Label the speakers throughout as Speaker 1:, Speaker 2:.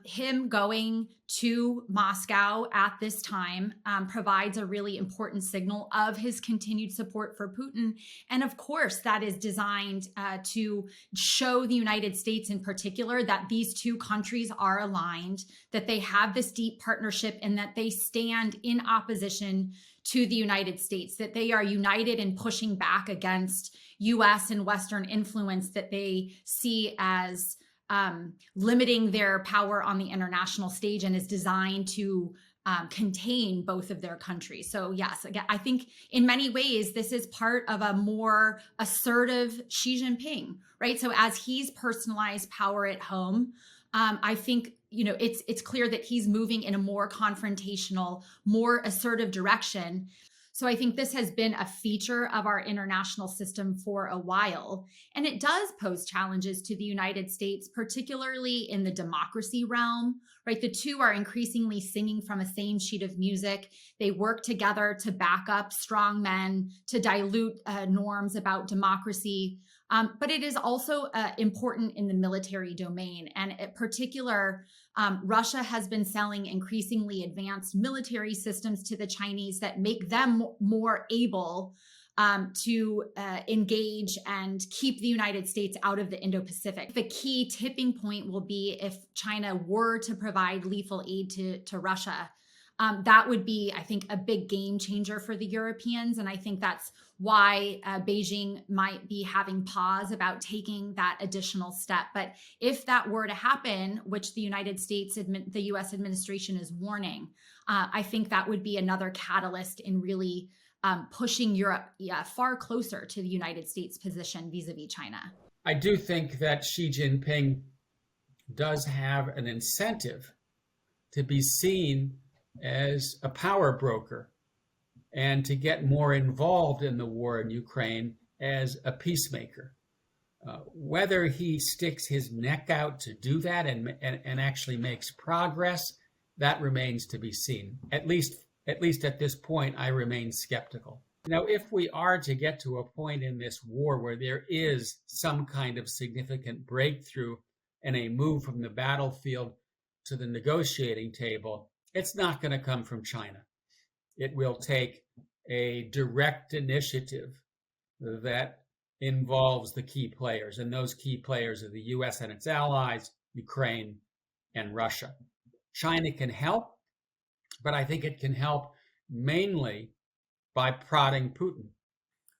Speaker 1: him going to Moscow at this time provides a really important signal of his continued support for Putin. And of course, that is designed to show the United States in particular that these two countries are aligned, that they have this deep partnership, and that they stand in opposition to the United States, that they are united in pushing back against US and Western influence that they see as limiting their power on the international stage and is designed to contain both of their countries. So yes, again, I think in many ways, this is part of a more assertive Xi Jinping, right? So as he's personalized power at home, I think, it's clear that he's moving in a more confrontational, more assertive direction. So I think this has been a feature of our international system for a while. And it does pose challenges to the United States, particularly in the democracy realm, right? The two are increasingly singing from a same sheet of music. They work together to back up strong men, to dilute norms about democracy. But it is also important in the military domain. And in particular, Russia has been selling increasingly advanced military systems to the Chinese that make them more able to engage and keep the United States out of the Indo-Pacific. The key tipping point will be if China were to provide lethal aid to Russia. That would be, I think, a big game changer for the Europeans. And I think that's why Beijing might be having pause about taking that additional step. But if that were to happen, which the United States, the US administration is warning, I think that would be another catalyst in really pushing Europe far closer to the United States position vis-a-vis China.
Speaker 2: I do think that Xi Jinping does have an incentive to be seen as a power broker and to get more involved in the war in Ukraine as a peacemaker. Whether he sticks his neck out to do that and actually makes progress, that remains to be seen. At least at this point, I remain skeptical. Now, if we are to get to a point in this war where there is some kind of significant breakthrough and a move from the battlefield to the negotiating table, it's not going to come from China. It will take a direct initiative that involves the key players, and those key players are the US and its allies, Ukraine, and Russia. China can help, but I think it can help mainly by prodding Putin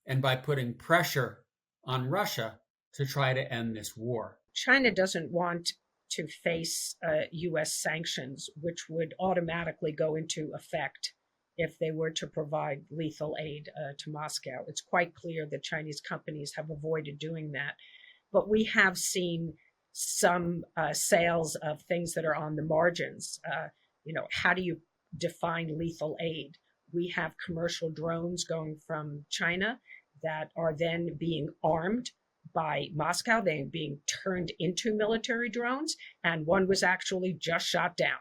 Speaker 2: and by putting pressure on Russia to try to end this war.
Speaker 3: China doesn't want to face U.S. sanctions, which would automatically go into effect if they were to provide lethal aid to Moscow. It's quite clear that Chinese companies have avoided doing that. But we have seen some sales of things that are on the margins. How do you define lethal aid? We have commercial drones going from China that are then being armed by Moscow. They're being turned into military drones, and one was actually just shot down.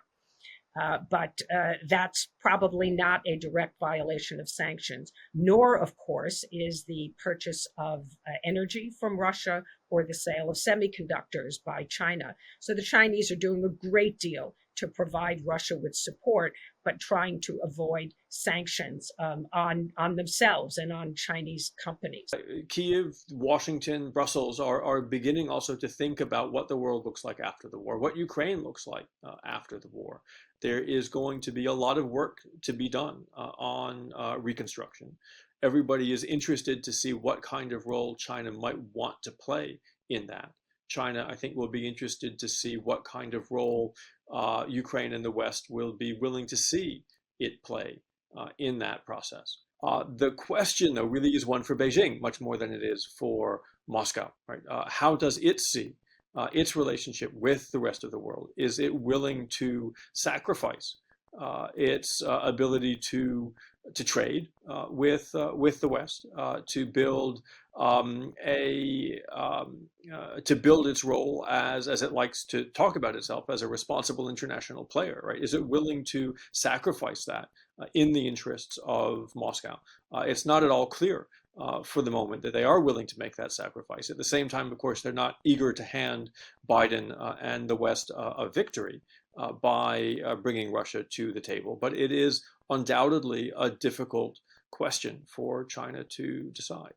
Speaker 3: But that's probably not a direct violation of sanctions, nor, of course, is the purchase of energy from Russia or the sale of semiconductors by China. So the Chinese are doing a great deal to provide Russia with support, but trying to avoid sanctions on themselves and on Chinese companies.
Speaker 4: Kyiv, Washington, Brussels are beginning also to think about what the world looks like after the war, what Ukraine looks like after the war. There is going to be a lot of work to be done on reconstruction. Everybody is interested to see what kind of role China might want to play in that. China, I think, will be interested to see what kind of role Ukraine and the West will be willing to see it play in that process. The question, though, really is one for Beijing, much more than it is for Moscow. Right? How does it see its relationship with the rest of the world? Is it willing to sacrifice its ability to trade with the West, to build to build its role as it likes to talk about itself as a responsible international player, right? Is it willing to sacrifice that in the interests of Moscow? It's not at all clear for the moment that they are willing to make that sacrifice. At the same time, of course, they're not eager to hand Biden and the West a victory. by bringing Russia to the table. But it is undoubtedly a difficult question for China to decide.